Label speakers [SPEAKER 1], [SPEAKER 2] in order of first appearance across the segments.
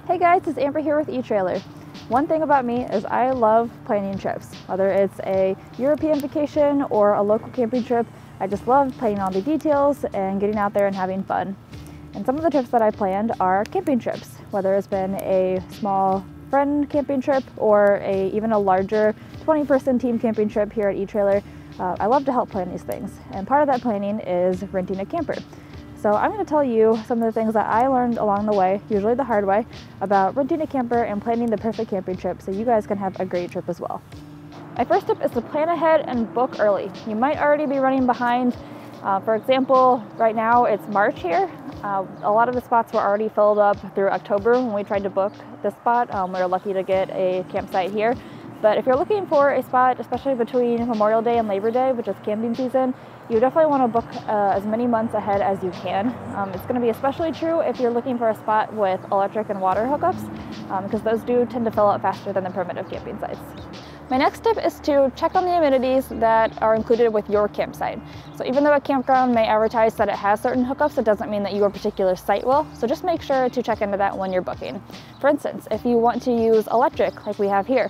[SPEAKER 1] Hey guys, it's Amber here with eTrailer. One thing about me is I love planning trips. Whether it's a European vacation or a local camping trip, I just love planning all the details and getting out there and having fun. And some of the trips that I planned are camping trips, whether it's been a small friend camping trip or even a larger 20-person team camping trip here at eTrailer. I love to help plan these things, and part of that planning is renting a camper. So I'm going to tell you some of the things that I learned along the way, usually the hard way, about renting a camper and planning the perfect camping trip so you guys can have a great trip as well. My first tip is to plan ahead and book early. You might already be running behind. For example, right now it's March here. A lot of the spots were already filled up through October when we tried to book this spot. We were lucky to get a campsite here. But if you're looking for a spot, especially between Memorial Day and Labor Day, which is camping season, you definitely want to book as many months ahead as you can. It's going to be especially true if you're looking for a spot with electric and water hookups, because those do tend to fill up faster than the primitive camping sites. My next tip is to check on the amenities that are included with your campsite. So even though a campground may advertise that it has certain hookups, it doesn't mean that your particular site will. So just make sure to check into that when you're booking. For instance, if you want to use electric like we have here,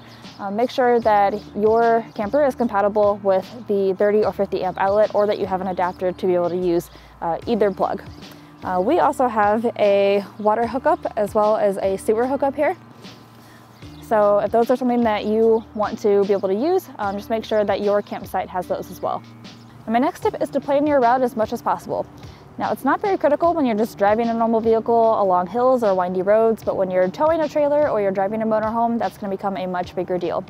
[SPEAKER 1] make sure that your camper is compatible with the 30 or 50 amp outlet, or that you have an adapter to be able to use either plug. We also have a water hookup as well as a sewer hookup here. So if those are something that you want to be able to use, just make sure that your campsite has those as well. And my next tip is to plan your route as much as possible. Now, it's not very critical when you're just driving a normal vehicle along hills or windy roads, but when you're towing a trailer or you're driving a motorhome, that's going to become a much bigger deal.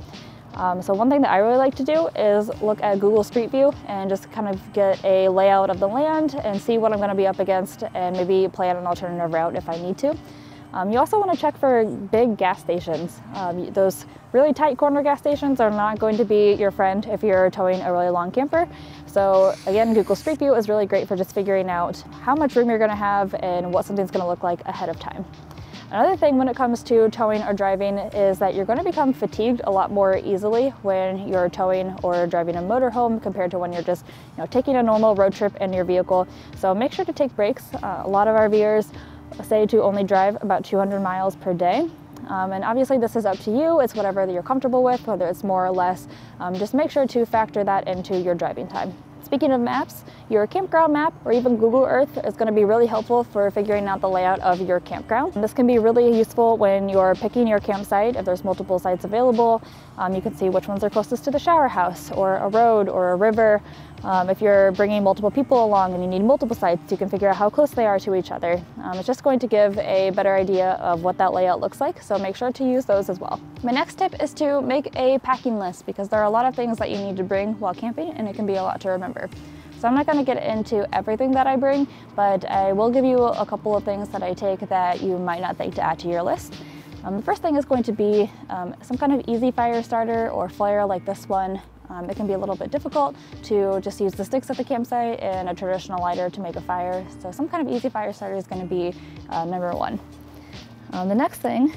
[SPEAKER 1] So one thing that I really like to do is look at Google Street View and just kind of get a layout of the land and see what I'm going to be up against, and maybe plan an alternative route if I need to. You also want to check for big gas stations. Those really tight corner gas stations are not going to be your friend if you're towing a really long camper. So again, Google Street View is really great for just figuring out how much room you're going to have and what something's going to look like ahead of time. Another thing when it comes to towing or driving is that you're going to become fatigued a lot more easily when you're towing or driving a motorhome compared to when you're just taking a normal road trip in your vehicle. So make sure to take breaks. A lot of RVers say to only drive about 200 miles per day. And obviously this is up to you. It's whatever that you're comfortable with, whether it's more or less. Just make sure to factor that into your driving time. Speaking of maps, your campground map or even Google Earth is going to be really helpful for figuring out the layout of your campground. And this can be really useful when you're picking your campsite. If there's multiple sites available, you can see which ones are closest to the shower house or a road or a river. If you're bringing multiple people along and you need multiple sites, you can figure out how close they are to each other. It's just going to give a better idea of what that layout looks like, so make sure to use those as well. My next tip is to make a packing list, because there are a lot of things that you need to bring while camping, and it can be a lot to remember. So I'm not going to get into everything that I bring, but I will give you a couple of things that I take that you might not think to add to your list. The first thing is going to be some kind of easy fire starter or flare like this one. It can be a little bit difficult to just use the sticks at the campsite and a traditional lighter to make a fire. So some kind of easy fire starter is going to be number one. The next thing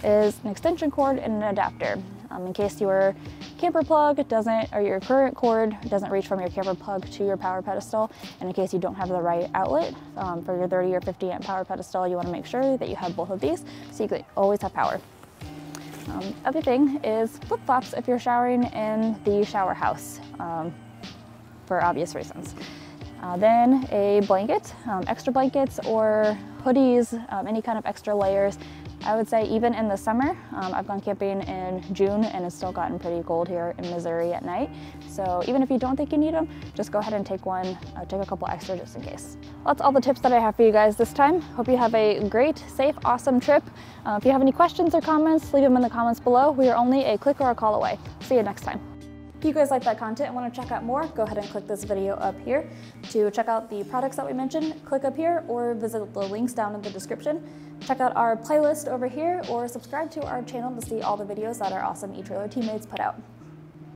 [SPEAKER 1] is an extension cord and an adapter. In case your camper plug doesn't, or your current cord doesn't reach from your camper plug to your power pedestal, and in case you don't have the right outlet for your 30 or 50 amp power pedestal, you want to make sure that you have both of these so you can always have power. Other thing is flip-flops if you're showering in the shower house, for obvious reasons. Then a blanket, extra blankets or hoodies, any kind of extra layers. I would say even in the summer, I've gone camping in June and it's still gotten pretty cold here in Missouri at night. So even if you don't think you need them, just go ahead and take one, take a couple extra just in case. Well, that's all the tips that I have for you guys this time. Hope you have a great, safe, awesome trip. If you have any questions or comments, leave them in the comments below. We are only a click or a call away. See you next time. If you guys like that content and want to check out more, go ahead and click this video up here. To check out the products that we mentioned, click up here or visit the links down in the description. Check out our playlist over here or subscribe to our channel to see all the videos that our awesome eTrailer teammates put out.